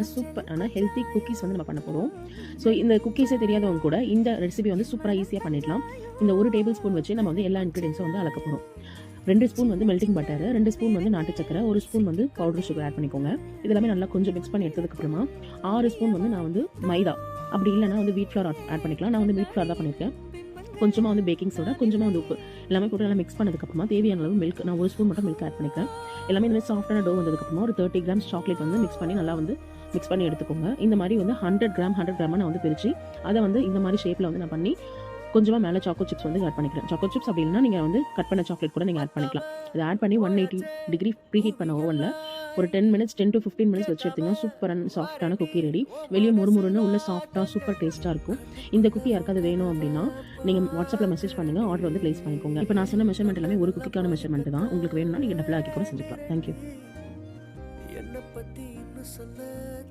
சூப்பரான healthy cookies வந்து நம்ம பண்ண போகிறோம். ஸோ இந்த குக்கீஸே தெரியாதவங்க கூட இந்த ரெசிபி வந்து சூப்பராக ஈஸியாக பண்ணிடலாம். இந்த 1 டேபிள் ஸ்பூன் வச்சு நம்ம வந்து எல்லா இன்க்ரீடியன்ஸும் வந்து அளக்க போகிறோம். 2 ஸ்பூன் வந்து மெல்டிங் பட்டர், 2 ஸ்பூன் வந்து நாட்டு சக்கரை, 1 ஸ்பூன் வந்து பவுடர் சுகர் ஆட் பண்ணிக்கோங்க. இதெல்லாமே நல்லா கொஞ்சம் மிக்ஸ் பண்ணி எடுத்ததுக்கப்புறமா 6 ஸ்பூன் வந்து நான் வந்து மைதா, அப்படி இல்லைனா வந்து வீட் ஃப்ளார் ஆட் பண்ணிக்கலாம். நான் வந்து வீட் ஃப்ளார் தான் பண்ணியிருக்கேன். கொஞ்சமாக வந்து பேக்கிங் சோடா, கொஞ்சமாக வந்து உப்பு, எல்லாமே போட்டு நல்லா மிக்ஸ் பண்ணதுக்கப்புறமா தேவையான அளவு மில்க், நான் 1 ஸ்பூன் மட்டும் மில்க் ஆட் பண்ணிக்கிறேன். எல்லாமே இந்த மாதிரி சாஃப்டான டோ வந்ததுக்கப்புறமா ஒரு 30 கிராம்ஸ் சாக்லேட் வந்து மிக்ஸ் பண்ணி நல்லா வந்து மிக்ஸ் பண்ணி எடுத்துக்கோங்க. இந்த மாதிரி வந்து 100 கிராம் நான் வந்து பிரித்து அதை வந்து இந்த மாதிரி ஷேப்பில் வந்து நான் பண்ணி கொஞ்சமாக மேலே சாக்கோ சிப்ஸ் வந்து ஆட் பண்ணிக்கிறேன். சாக்கோ சிப்ஸ் அப்படின்னா நீங்கள் வந்து கட் பண்ண சாக்லேட் கூட நீங்கள் ஆட் பண்ணிக்கலாம். இதை ஆட் பண்ணி 180 டிகிரி ப்ரீஹீட் பண்ண ஓவனில் ஒரு 10 to 15 மினிட்ஸ் வச்சு எடுத்திங்கன்னா சூப்பரான சாஃப்டான குக்கி ரெடி. வெளியே முறுமுறுன்னு உள்ள சாஃப்டாக சூப்பர் டேஸ்ட்டாக இருக்கும். இந்த குக்கி யாருக்காவது வேணும் அப்படின்னா நீங்கள் வாட்ஸ்அப்பில் மெசேஜ் பண்ணுங்கள், ஆர்டர் வந்து ப்ளேஸ் பண்ணிக்கோங்க. இப்போ நான் சொன்ன மெஷர்மெண்ட் எல்லாமே ஒரு குக்கிக்கான மெஷர்மெண்ட் தான். உங்களுக்கு வேணும்னா நீங்கள் டபுள் ஆக்கி கூட செஞ்சுக்கலாம். தேங்க்யூ.